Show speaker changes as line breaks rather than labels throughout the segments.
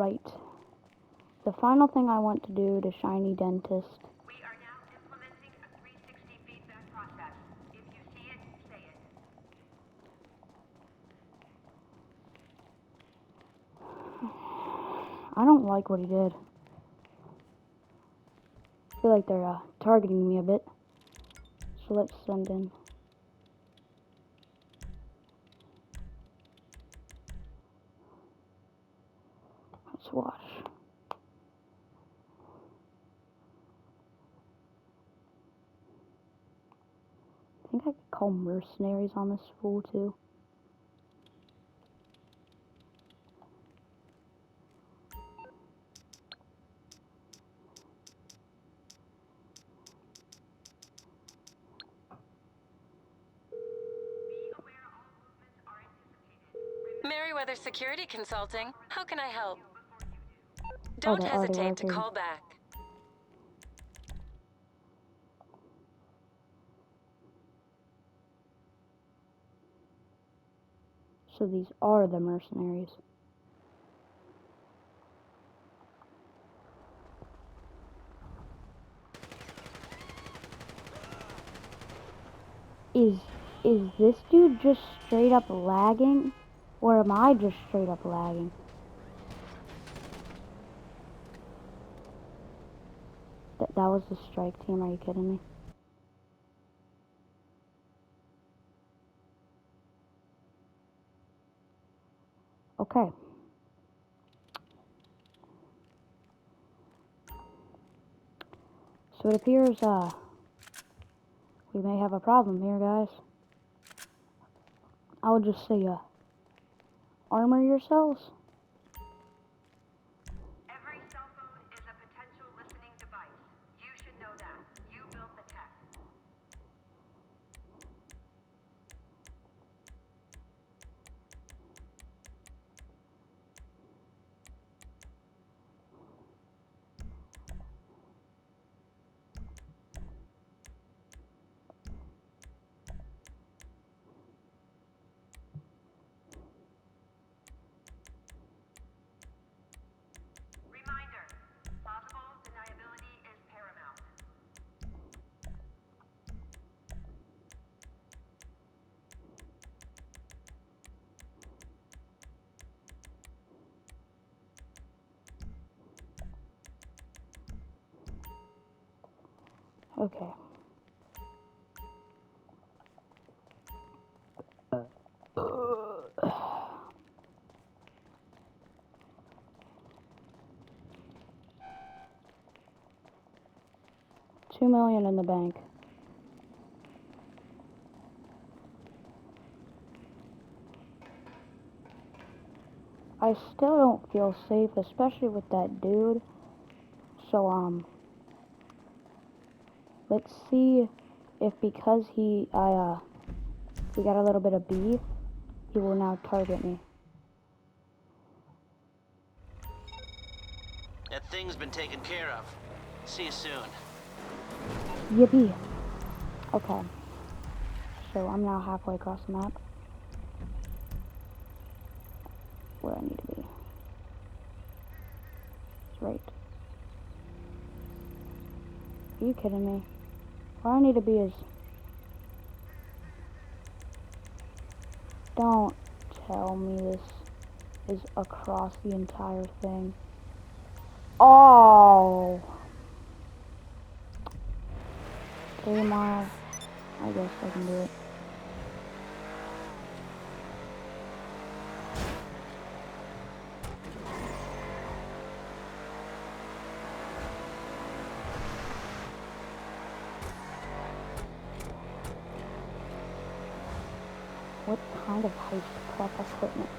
Right. The final thing I want to do to Shiny Dentist.
We are now implementing a 360 feedback process. If you see it, say it.
I don't like what he did. I feel like they're targeting me a bit. So let's send in. Let's watch. I think I could call mercenaries on this fool too.
Merryweather Security Consulting. How can I help? Don't
they're already
hesitate to
working.
call back.
So these are the mercenaries. Is this dude just straight up lagging? Or am I just straight up lagging? That was the strike team, are you kidding me? Okay. So it appears, we may have a problem here, guys. I would just say, armor yourselves.
Every cell phone is a potential listening device. You should know that. You built the tech. Reminder, plausible deniability is paramount.
Okay. $2 million in the bank. I still don't feel safe, especially with that dude. So, let's see if because we got a little bit of beef, he will now target me.
That thing's been taken care of. See you soon.
Yippee. Okay. So I'm now halfway across the map. Where I need to be. It's right. Are you kidding me? Where I need to be is... Don't tell me this is across the entire thing. Oh! 3 miles. I guess I can do it. What kind of heist prep equipment?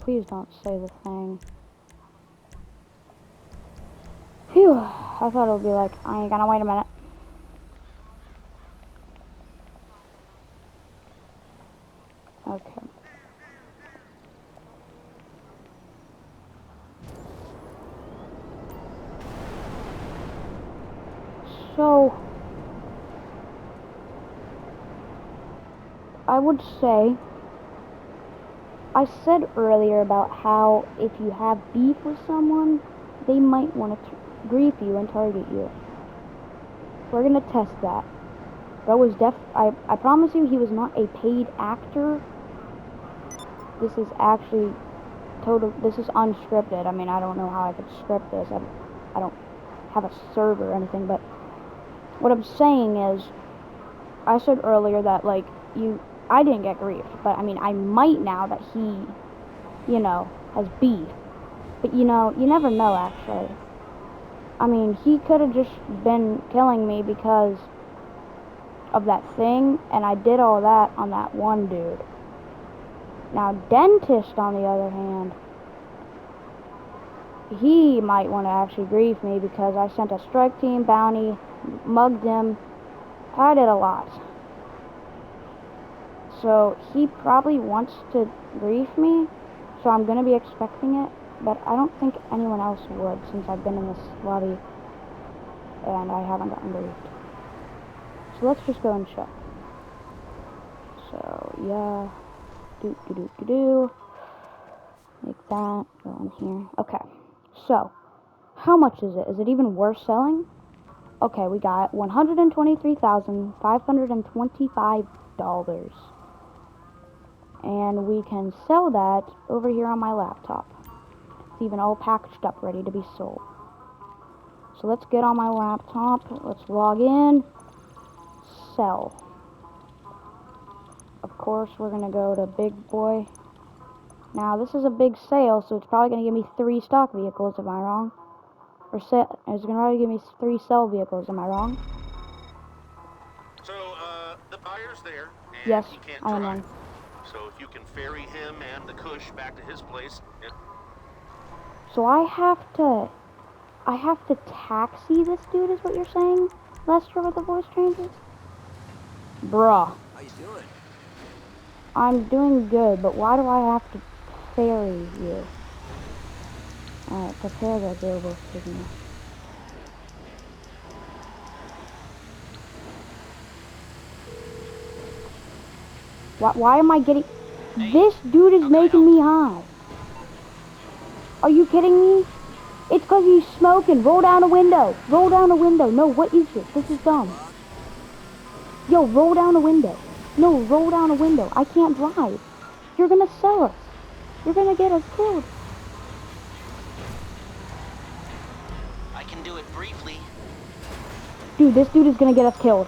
Please don't say the thing. Phew. I thought it would be like, I ain't gonna wait a minute. Okay. So, I would say, I said earlier about how if you have beef with someone, they might want to grief you and target you. We're gonna test that. That was I promise you he was not a paid actor. This is actually this is unscripted. I mean, I don't know how I could script this. I don't have a server or anything, but what I'm saying is, I said earlier that, like, I didn't get griefed, but I mean, I might now that he, you know, has beef. But, you know, you never know, actually. I mean, he could have just been killing me because of that thing, and I did all that on that one dude. Now, Dentist, on the other hand, he might want to actually grief me because I sent a strike team bounty, mugged him. I did a lot. So he probably wants to grief me, so I'm going to be expecting it, but I don't think anyone else would since I've been in this lobby and I haven't gotten griefed. So let's just go and check. So, yeah. Like that. Go in here. Okay. So, how much is it? Is it even worth selling? Okay, we got $123,525. And we can sell that over here on my laptop. It's even all packaged up, ready to be sold. So let's get on my laptop. Let's log in. Sell. Of course, we're going to go to Big Boy. Now, this is a big sale, so it's probably going to give me 3 stock vehicles, am I wrong? Or it's going to probably give me 3 sell vehicles, am I wrong?
So, the buyer's there, and
Yes,
he can't
I am
drive.
wrong.
So if you can ferry him and the Kush back to his place...
So I have to taxi this dude, is what you're saying, Lester, with the voice changes? Bruh.
How you doing?
I'm doing good, but why do I have to ferry you? Alright, prepare the available signal. Why am I getting... This dude is making me high. Are you kidding me? It's because he's smoking. Roll down a window. Roll down a window. No, what is this? This is dumb. Yo, roll down a window. No, roll down a window. I can't drive. You're gonna sell us. You're gonna get us killed.
I can do it briefly.
Dude, this dude is gonna get us killed.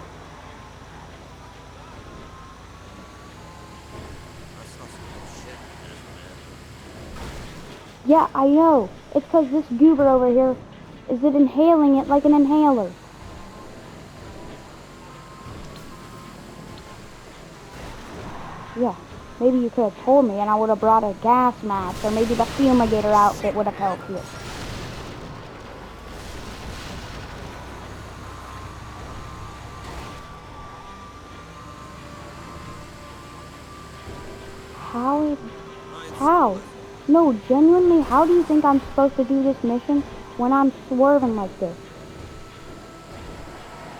Yeah, I know. It's because this goober over here is inhaling it like an inhaler. Yeah, maybe you could have told me and I would have brought a gas mask, or maybe the fumigator outfit would have helped you. How? No, genuinely, how do you think I'm supposed to do this mission when I'm swerving like this?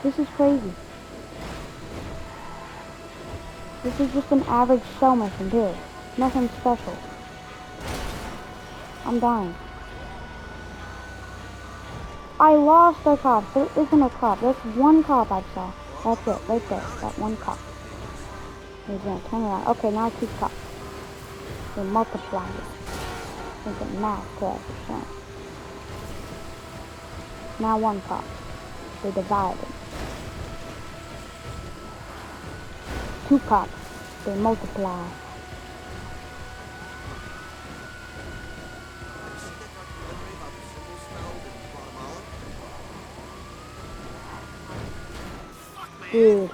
This is crazy. This is just an average cell mission, too. Nothing special. I'm dying. I lost a cop. There isn't a cop. There's one cop I saw. That's it, right there. That one cop. He's gonna turn around. Okay, now 2 cops. They multiply it. Make it math coefficient. Now 1 cop. They divide it. 2 cops. They multiply. Dude.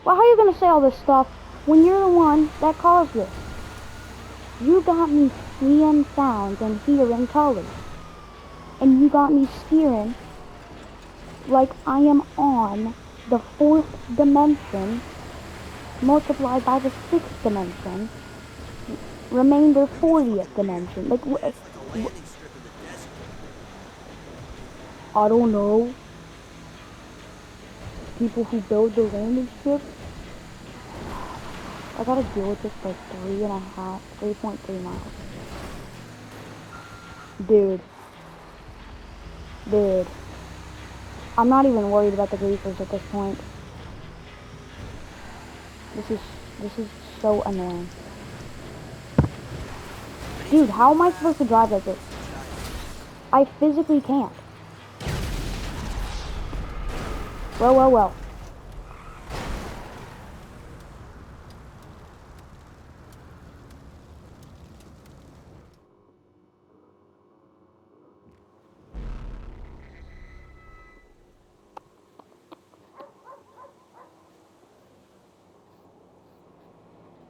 Well, how are you gonna say all this stuff when you're the one that caused this? You got me seeing sounds and hearing colors. And you got me steering like I am on the 4th dimension multiplied by the 6th dimension, remainder 40th dimension. Like, I don't know. People who build the landing strip. I gotta deal with this for 3.3 miles. Dude. Dude. I'm not even worried about the griefers at this point. This is so annoying. Dude, how am I supposed to drive like this? I physically can't. Well.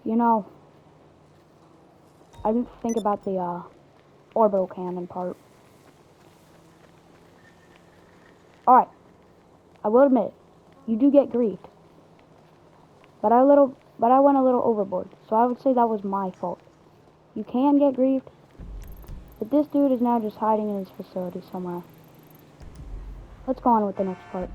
You know, I didn't think about the orbital cannon part. Alright, I will admit, you do get griefed. But I went a little overboard, so I would say that was my fault. You can get griefed, but this dude is now just hiding in his facility somewhere. Let's go on with the next part.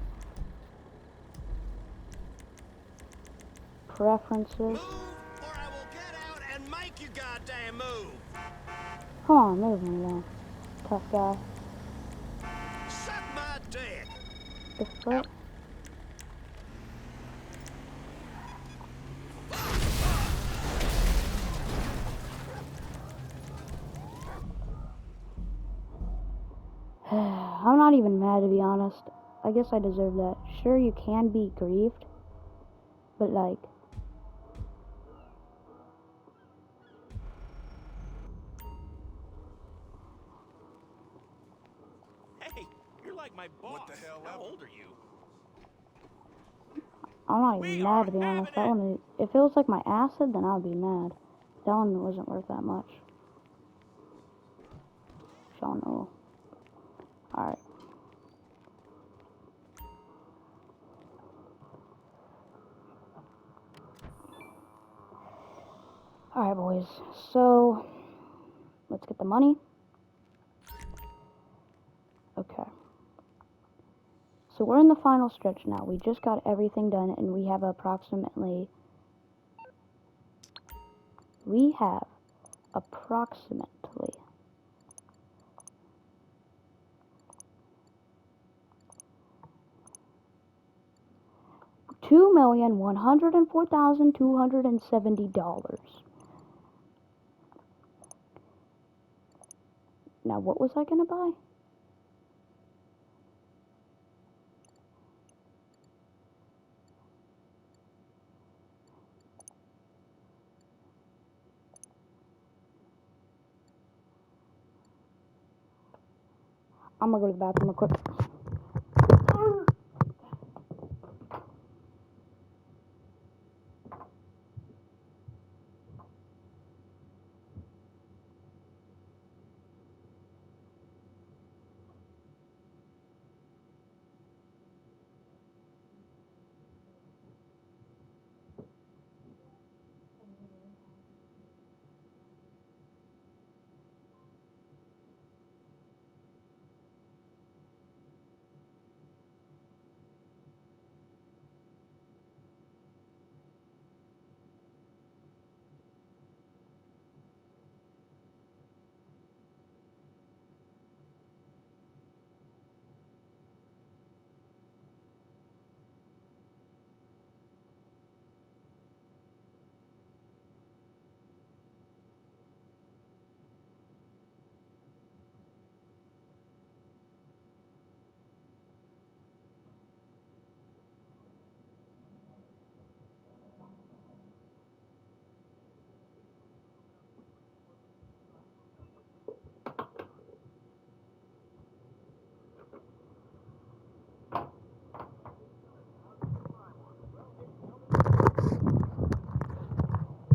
Preferences.
Move, or I will get out and make you goddamn move.
Come on, move me then. Tough guy.
Suck my dick.
The frick? I'm not even mad, to be honest. I guess I deserve that. Sure, you can be grieved, but like...
Hey, you're like my boss. What the hell? How old are you?
I'm not even mad, to be honest. That one, if it was like my acid, then I would be mad. That one wasn't worth that much. Y'all know. Alright. Alright, boys. So, let's get the money. Okay. So we're in the final stretch now. We just got everything done, and we have approximately... $2,104,270. Now, what was I gonna buy? I'm gonna go to the bathroom real quick.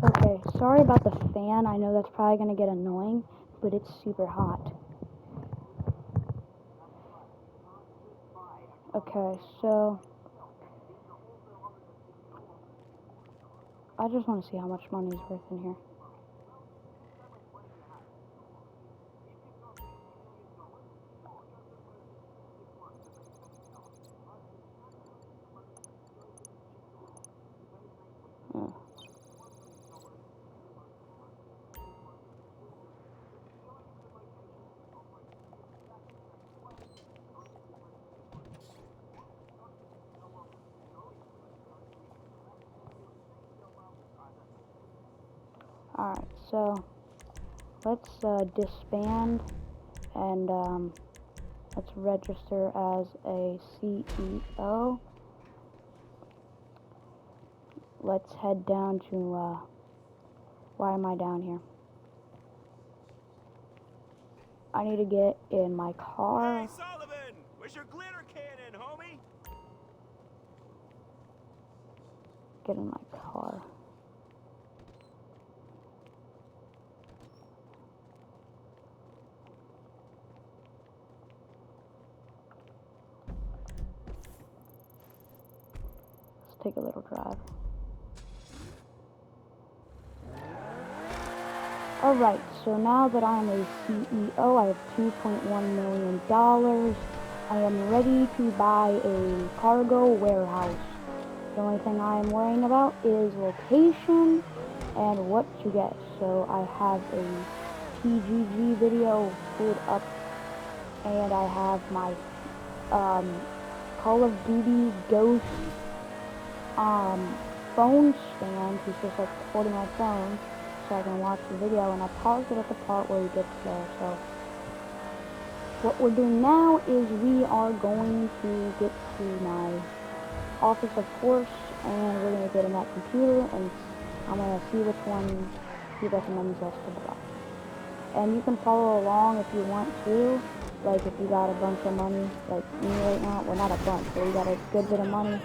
Okay, sorry about the fan. I know that's probably gonna get annoying, but it's super hot. Okay. Okay, so I just want to see how much money is worth in here. Yeah. Alright, so let's disband and let's register as a CEO. Let's head down to, why am I down here? I need to get in my car.
Hey, Sullivan! Where's your glitter cannon, homie?
Get in my car. Let's take a little drive. Alright, so now that I'm a CEO, I have $2.1 million. I am ready to buy a cargo warehouse. The only thing I am worrying about is location and what to get. So I have a TGG video pulled up, and I have my Call of Duty Ghost phone stand. He's just like holding my phone so I can watch the video, and I paused it at the part where he gets there. So what we're doing now is we are going to get to my office, of course, and we're going to get in that computer, and I'm going to see which one he recommends us to buy. And you can follow along if you want to, like if you got a bunch of money, like me right now, well not a bunch, but you got a good bit of money,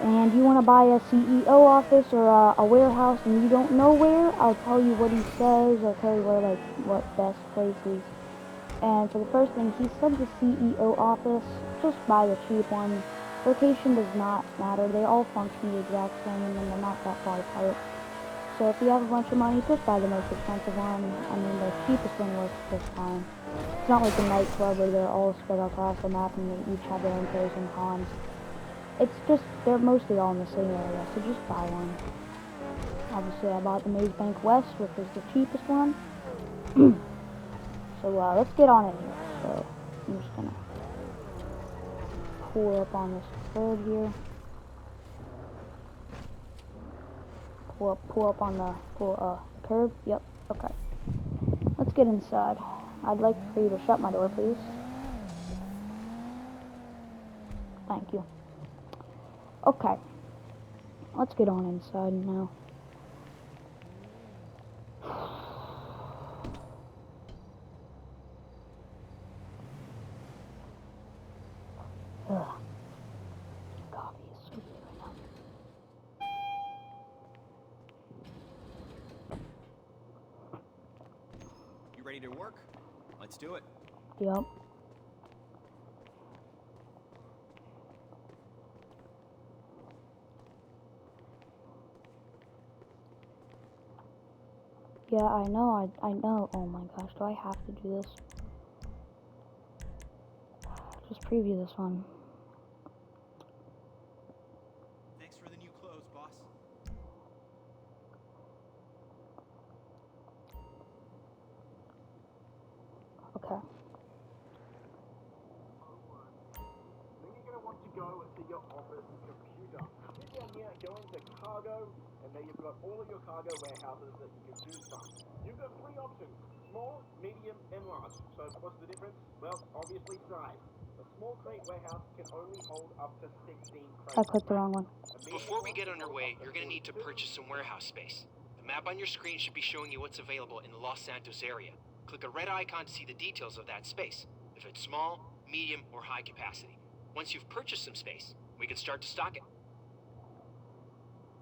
and you want to buy a CEO office or a warehouse and you don't know where, I'll tell you what he says, I'll tell you where, like, what best places. And for the first thing, he said the CEO office, just buy the cheap one. Location does not matter, they all function the exact same and they're not that far apart. So if you have a bunch of money, just buy the most expensive one. I mean, the cheapest one works this time. It's not like a nightclub where they're all spread across the map and they each have their own pros and cons. It's just, they're mostly all in the same area, so just buy one. Obviously, I bought the Maze Bank West, which is the cheapest one. So, let's get on it here. So, I'm just gonna pull up on this curb here. Pull up on the curb. Yep, okay. Let's get inside. I'd like for you to shut my door, please. Thank you. Okay. Let's get on inside now. Ugh. Coffee is so good right now.
You ready to work? Let's do it.
Yep. Yeah, I know, I know. Oh my gosh, do I have to do this? Just preview this one.
Thanks for the new clothes, boss.
Okay.
Then you're going to want to go to your office computer. Sit down here, go into cargo, and there you've got all of your cargo warehouses that you can choose from. You've got three options: small, medium, and large. So what's the difference? Well, obviously size. A small crate warehouse can only hold up to 16 crates.
I clicked the wrong one.
Before we get underway, you're going to need to purchase some warehouse space. The map on your screen should be showing you what's available in the Los Santos area. Click a red icon to see the details of that space, if it's small, medium, or high capacity. Once you've purchased some space, we can start to stock it.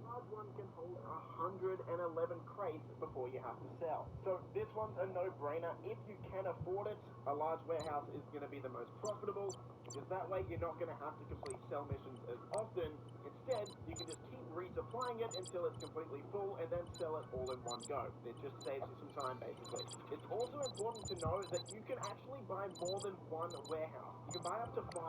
Large one can hold 111 crates before you have to sell. So this one's a no-brainer. If you can afford it, a large warehouse is going to be the most profitable. because that way you're not going to have to complete sell missions as often. Instead, you can just keep resupplying it until it's completely full and then sell it all in one go. It just saves you some time, basically. It's also important to know that you can actually buy more than one warehouse. You can buy up to 5.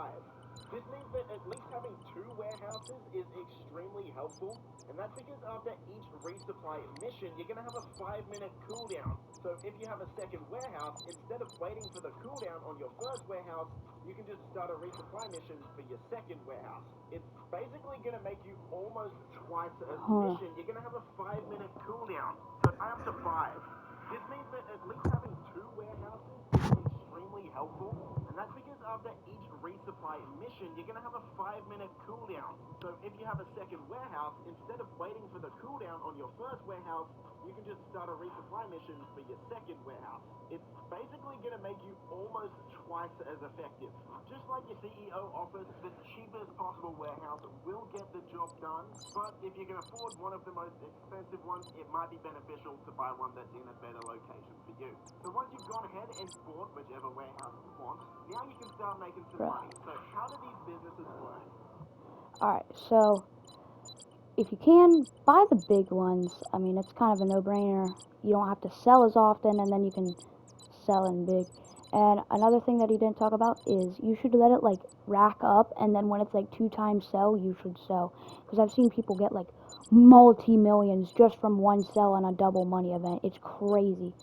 This means that at least having 2 warehouses is extremely helpful, and that's because after each resupply mission, you're going to have a 5-minute cooldown. So if you have a second warehouse, instead of waiting for the cooldown on your first warehouse, you can just start a resupply mission for your second warehouse. It's basically going to make you almost twice as mission. You're going to have a 5-minute cooldown, so buy up to 5. This means that at least having 2 warehouses is extremely helpful, and that's because after each resupply mission, you're going to have a 5-minute cooldown. So if you have a second warehouse, instead of waiting for the cooldown on your first warehouse, you can just start a resupply mission for your second warehouse. It's basically going to make you almost twice as effective. Just like your CEO offers, the cheapest possible warehouse will get the job done, but if you can afford one of the most expensive ones, it might be beneficial to buy one that's in a better location for you. So once you've gone ahead and bought whichever warehouse you want, now you can start making some money. So how do these businesses work?
Alright, so if you can, buy the big ones. I mean, it's kind of a no-brainer. You don't have to sell as often, and then you can sell in big. And another thing that he didn't talk about is you should let it, like, rack up, and then when it's, like, 2 times sell, you should sell. Because I've seen people get, like, multi-millions just from one sell on a double money event. It's crazy.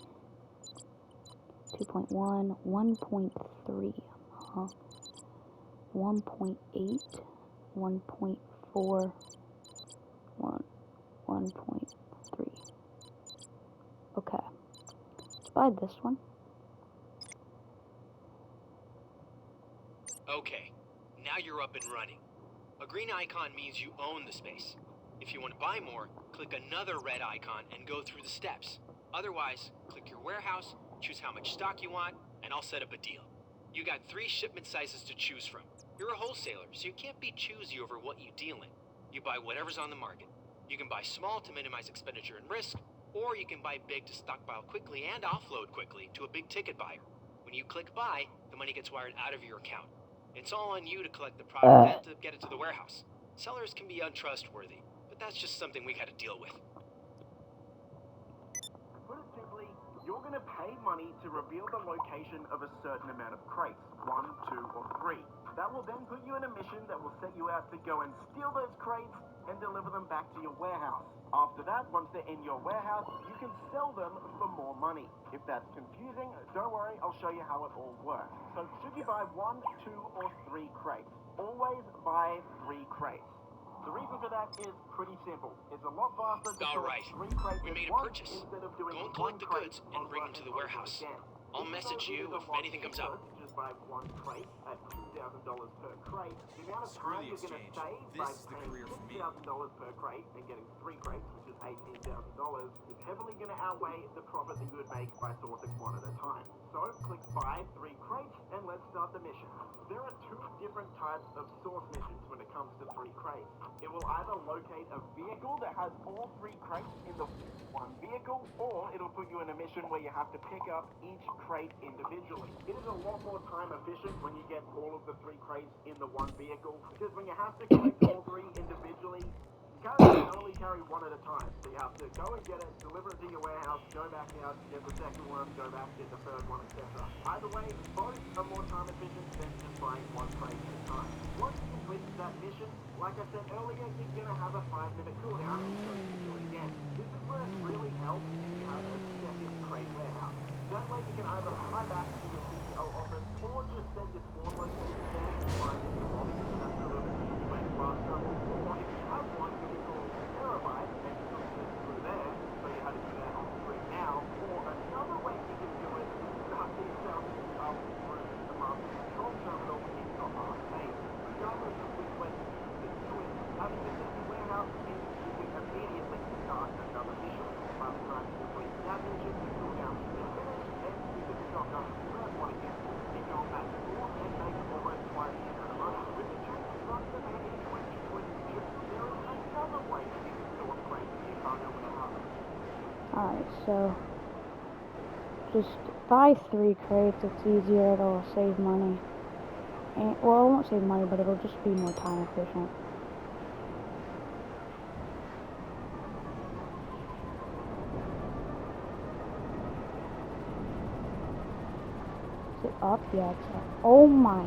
2.1, 1.3, huh? 1.8, 1.4, 1.3. Okay. Let's buy this one.
Okay, now you're up and running. A green icon means you own the space. If you want to buy more, click another red icon and go through the steps. Otherwise, click your warehouse, choose how much stock you want, and I'll set up a deal. You got 3 shipment sizes to choose from. You're a wholesaler, so you can't be choosy over what you deal in. You buy whatever's on the market. You can buy small to minimize expenditure and risk, or you can buy big to stockpile quickly and offload quickly to a big ticket buyer. When you click buy, the money gets wired out of your account. It's all on you to collect the product and to get it to the warehouse. Sellers can be untrustworthy, but that's just something we gotta deal with.
Put it simply, you're going to pay money to reveal the location of a certain amount of crates, 1, 2, or 3. That will then put you in a mission that will set you out to go and steal those crates and deliver them back to your warehouse. After that, once they're in your warehouse, you can sell them for more money. If that's confusing, don't worry, I'll show you how it all works. So should you buy 1, 2, or 3 crates? Always buy 3 crates. The reason for that is pretty simple. It's a lot faster to
Alright,
collect 3 crates
we
at
made a
once
purchase.
instead of doing
Go and
1
collect the
crate
goods and bring them to the warehouse. I'll message you if anything comes up.
Just buy 1 crate at $2,000 per crate. The amount of
Screw
time
the
you're going to
exchange.
save
This
by
is the
paying
career for me.
$6,000 per crate and getting 3 crates, which is $18,000, is heavily going to outweigh the profit that you would make by sourcing 1 at a time. So click buy 3 crates and let's start the mission. There are 2 different types of source missions when it comes to 3 crates. It will either locate a vehicle that has all 3 crates in the one vehicle, or it'll put you in a mission where you have to pick up each crate individually. It is a lot more time efficient when you get all of the 3 crates in the one vehicle, because when you have to collect all 3 individually, you can only carry 1 at a time. So you have to go and get it, deliver it to your warehouse, go back out, get the second one, go back, get the third one, etc. Either way, both are more time efficient than just buying 1 crate at a time. Once you complete that mission, like I said earlier, you're going to have a 5-minute cooldown, so you can do it again. This is where it really helps if you have a second crate warehouse. That way you can either fly back to your CEO office or just send your spawn location there and find it in your lobby, so that's a little bit easier way faster. Or if you have one, you can call Terabyte and you can send it through there, so you have to do that on the screen now. Or another way you can do it is start to yourself up through the master control terminal in your arcade. Regardless of which way you choose to do it, having the second warehouse means you can immediately start another mission. By the time you complete that mission, the cooldown should be finished, and you can stock up the first one again. You go back to form and make almost twice the amount of money. With the changes from the May 2022, there is another way that you can still upgrade your cargo warehouse.
Alright, so just buy 3 crates, it's easier, it'll save money. And, well, I won't save money, but it'll just be more time efficient. Is it up? Yeah, it's up. Oh my.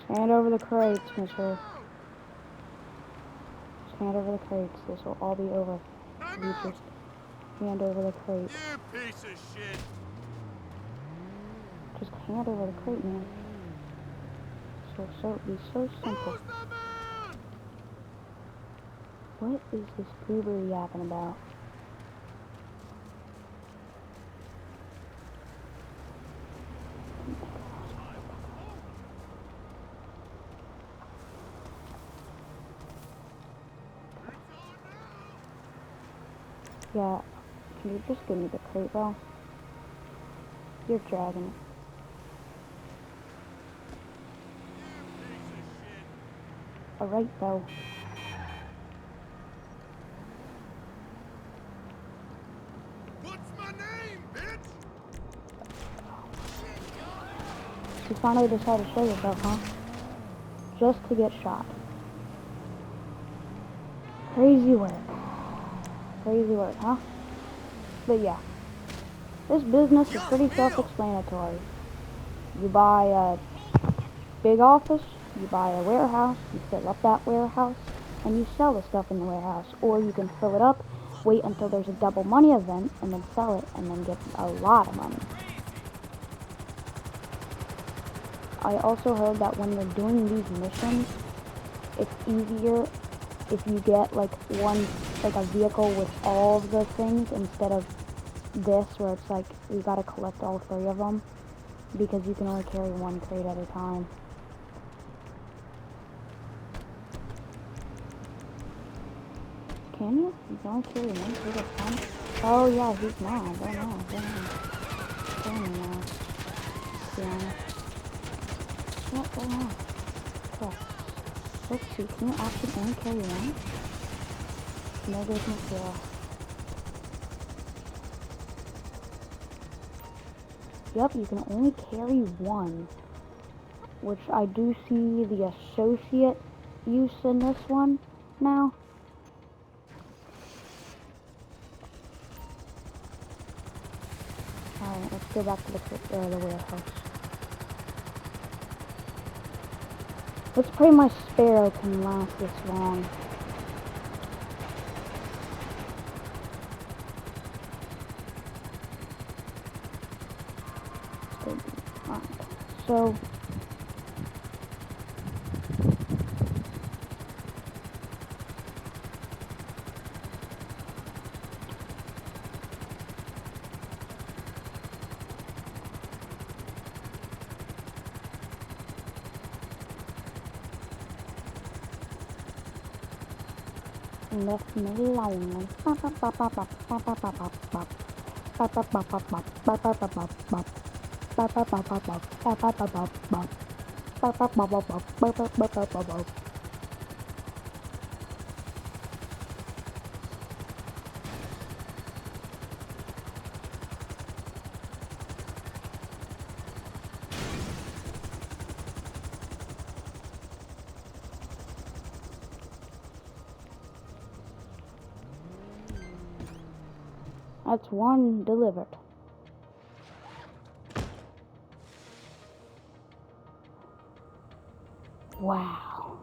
Hand over the crates, mister. Just hand over the crates. This will all be over. You just hand over the crate.
You piece of shit!
Just hand over the crate, man. It'd be so simple.
Who's the man?
What is this goober yapping about? Yeah, can you just give me the crate, bro? You're dragging it. Alright, though.
What's my name, bitch?
You finally decided to show yourself, huh? Just to get shot. Crazy work. Crazy work, huh? But yeah. This business is pretty self-explanatory. You buy a big office, you buy a warehouse, you fill up that warehouse, and you sell the stuff in the warehouse. Or you can fill it up, wait until there's a double money event, and then sell it, and then get a lot of money. I also heard that when you're doing these missions, it's easier if you get like a vehicle with all of the things instead of this where it's like you gotta collect all 3 of them, because you can only carry 1 crate at a time. Can you? You can only carry 1 crate at a time? Oh yeah, he's mad. I don't know. To be honest. What's going on? Cool. Let's see, can you actually only carry 1? Negative material. Yep, you can only carry 1. Which I do see the associate use in this one now. Alright, let's go back to the warehouse. Let's pray my Sparrow can last this long. Alright, so left me alone. That's one delivered. Wow.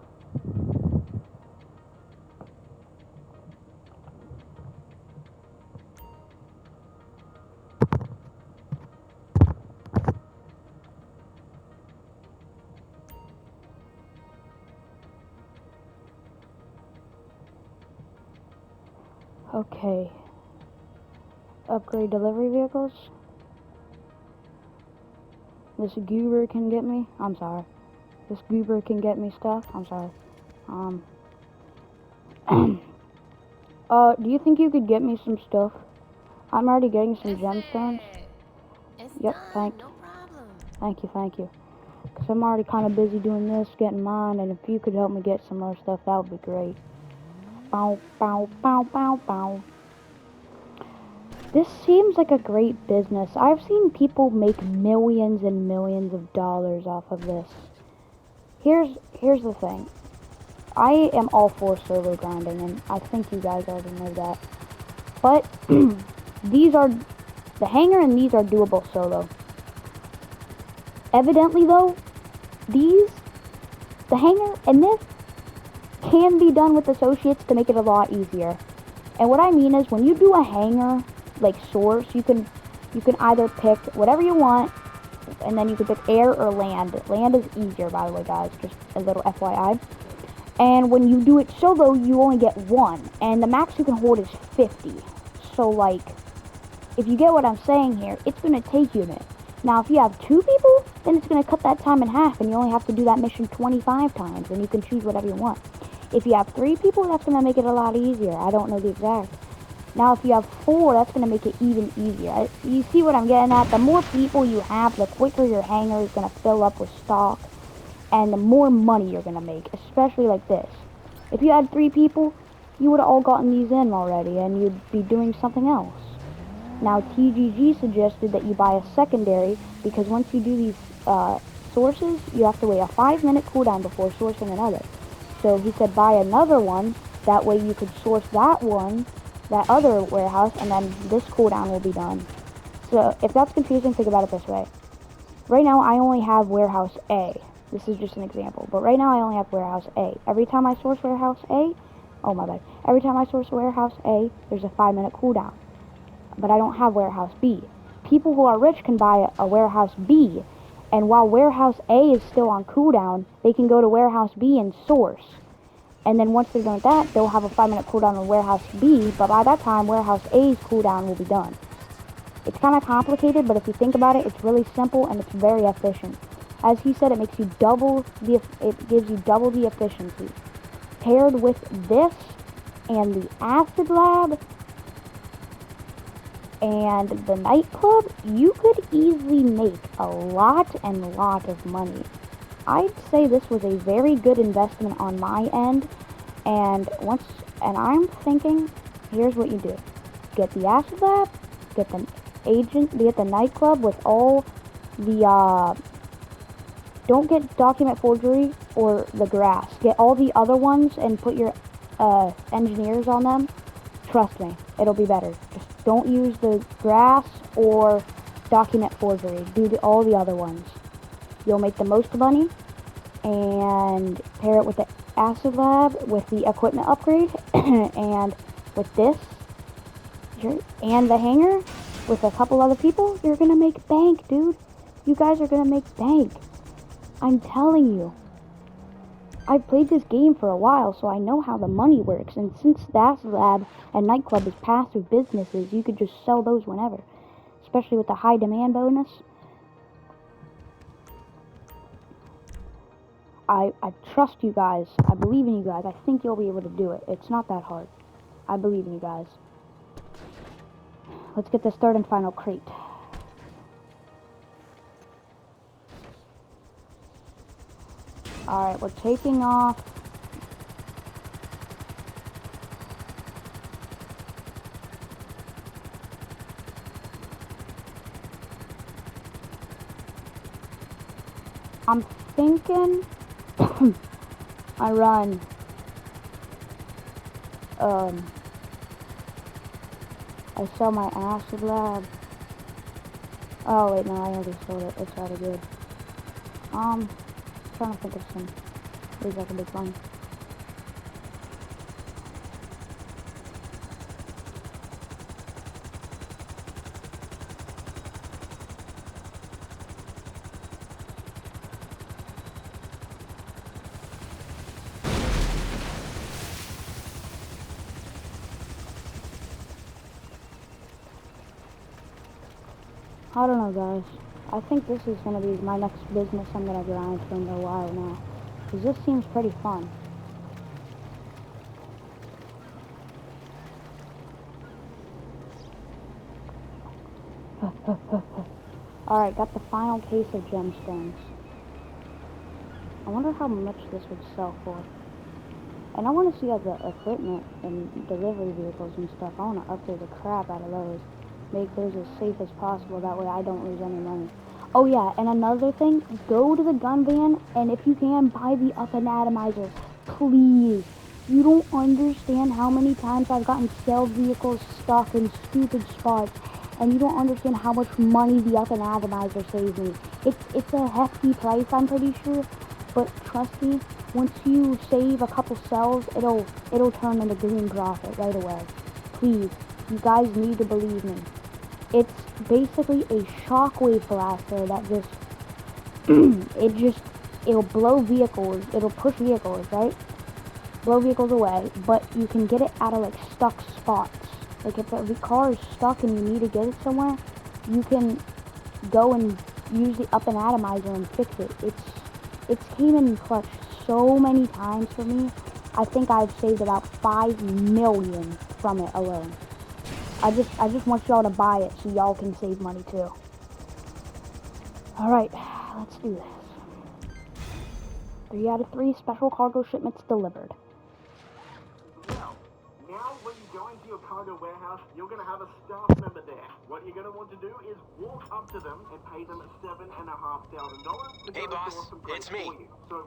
Okay. Upgrade delivery vehicles. This goober can get me. I'm sorry. This goober can get me stuff. I'm sorry. Do you think you could get me some stuff? I'm already getting some gemstones. Yep, thanks.
No problem.
Thank you. Because I'm already kind of busy doing this, getting mine, and if you could help me get some more stuff, that would be great. Bow, bow, bow, bow, bow. This seems like a great business. I've seen people make millions and millions of dollars off of this. Here's the thing. I am all for solo grinding, and I think you guys already know that. But these are the hangar, and these are doable solo. Evidently, though, the hangar and this can be done with associates to make it a lot easier. And what I mean is, when you do a hangar like source, you can either pick whatever you want, and then you can pick air or land. Land is easier, by the way, guys. Just a little FYI. And when you do it solo, you only get one, and the max you can hold is 50. So, like, if you get what I'm saying here, it's gonna take you a minute. Now, if you have 2 people, then it's gonna cut that time in half, and you only have to do that mission 25 times, and you can choose whatever you want. If you have 3 people, that's gonna make it a lot easier. I don't know the exact. Now, if you have 4, that's gonna make it even easier. You see what I'm getting at? The more people you have, the quicker your hangar is gonna fill up with stock, and the more money you're gonna make, especially like this. If you had 3 people, you would have all gotten these in already, and you'd be doing something else. Now, TGG suggested that you buy a secondary, because once you do these sources, you have to wait a 5-minute cooldown before sourcing another. So he said buy another one, that way you could source that one, that other warehouse, and then this cooldown will be done. So if that's confusing, think about it this way. Right now, I only have warehouse A. This is just an example, but right now I only have warehouse A. Every time I source warehouse A, every time I source warehouse A, there's a 5-minute cooldown. But I don't have warehouse B. People who are rich can buy a warehouse B, and while warehouse A is still on cooldown, they can go to warehouse B and source. And then once they're done with that, they'll have a 5-minute cooldown on warehouse B, but by that time, warehouse A's cooldown will be done. It's kind of complicated, but if you think about it, it's really simple and it's very efficient. As he said, it gives you double the efficiency. Paired with this and the acid lab and the nightclub, you could easily make a lot of money. I'd say this was a very good investment on my end, and I'm thinking, here's what you do. Get the acid lab, get the nightclub with all the, don't get document forgery or the grass. Get all the other ones and put your engineers on them. Trust me, it'll be better. Just don't use the grass or document forgery. Do all the other ones. You'll make the most money, and pair it with the acid lab, with the equipment upgrade, and with this, and the hangar, with a couple other people, you're gonna make bank, dude. You guys are gonna make bank. I'm telling you. I've played this game for a while, so I know how the money works, and since the acid lab and nightclub is passive businesses, you could just sell those whenever, especially with the high demand bonus. I trust you guys. I believe in you guys. I think you'll be able to do it. It's not that hard. I believe in you guys. Let's get this third and final crate. Alright, we're taking off. I'm thinking I run, 2 of I sell my acid lab. Oh wait, no, I already sold it. It's already good. Trying to think of some ways I can make money. I don't know, guys. I think this is going to be my next business I'm going to grind for in a while now. Because this seems pretty fun. Alright, got the final case of gemstones. I wonder how much this would sell for. And I want to see all the equipment and delivery vehicles and stuff. I want to upgrade the crap out of those. Make those as safe as possible, that way I don't lose any money. Oh yeah, and another thing, go to the gun van, and if you can, buy the up and atomizer. Please. You don't understand how many times I've gotten sale vehicles stuck in stupid spots, and you don't understand how much money the up and atomizer saves me. It's a hefty price, I'm pretty sure, but trust me, once you save a couple cells, it'll turn into green profit right away. Please, you guys need to believe me. It's basically a shockwave blaster that just, it'll blow vehicles, it'll push vehicles, right? Blow vehicles away, but you can get it out of like stuck spots. Like if the car is stuck and you need to get it somewhere, you can go and use the up and atomizer and fix it. It's came in clutch so many times for me. I think I've saved about 5 million from it alone. I just want y'all to buy it so y'all can save money too. Alright, let's do this. 3 out of 3 special cargo shipments delivered.
Well, now when you go into your cargo warehouse, you're going to have a staff member there. What you're going to want to do is walk up to them and pay them $7,500.
Hey boss, it's me.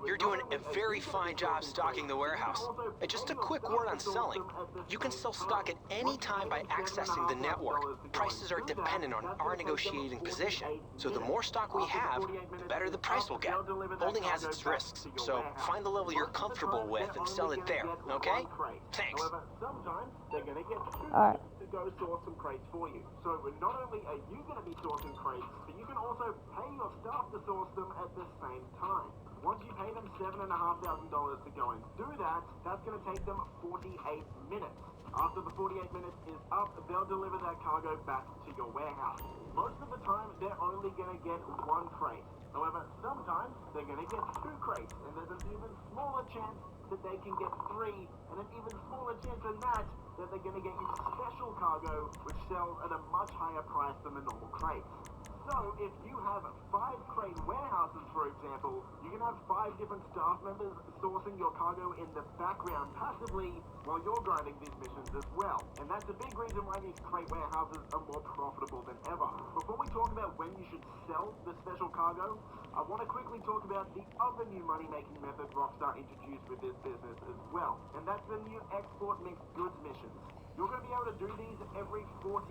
You're doing a very fine job stocking the warehouse. And just a quick word on selling. You can sell stock at any time by accessing the network. Prices are dependent on our negotiating position. So the more stock we have, the better the price will get. Holding has its risks, so find the level you're comfortable with and sell it there, okay? Thanks.
However, sometimes they're going to get
Alright.
to go source some crates for you. So not only are you going to be sourcing crates, but you can also pay your staff to source them at the same time. Once you pay them $7,500 to go and do that, that's going to take them 48 minutes. After the 48 minutes is up, they'll deliver that cargo back to your warehouse. Most of the time, they're only going to get 1 crate. However, sometimes they're going to get 2 crates, and there's an even smaller chance that they can get 3, and an even smaller chance than that they're going to get you special cargo, which sells at a much higher price than the normal crates. So, if you have 5 crate warehouses, for example, you can have 5 different staff members sourcing your cargo in the background passively while you're grinding these missions as well. And that's a big reason why these crate warehouses are more profitable than ever. Before we talk about when you should sell the special cargo, I want to quickly talk about the other new money-making method Rockstar introduced with this business as well. And that's the new export mixed goods missions. You're going to be able to do these every 48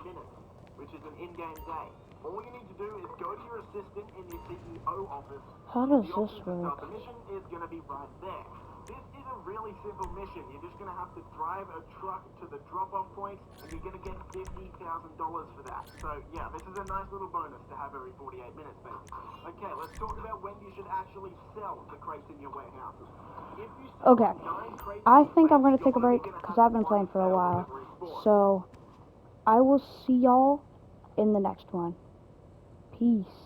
minutes, which is an in-game day. All you need to do is go to your assistant in your CEO office.
How does
The
this
option to
work?
start the mission is going to be right there. This is a really simple mission. You're just going to have to drive a truck to the drop-off point, and you're going to get $50,000 for that. So, yeah, this is a nice little bonus to have every 48 minutes, basically. Okay, let's talk about when you should actually sell the crates in your warehouses. If you sell
Okay,
9 crates
I
in
think I'm
your
going to take a break
warehouse,
because I've been playing for a while. So, I will see y'all in the next one. Peace.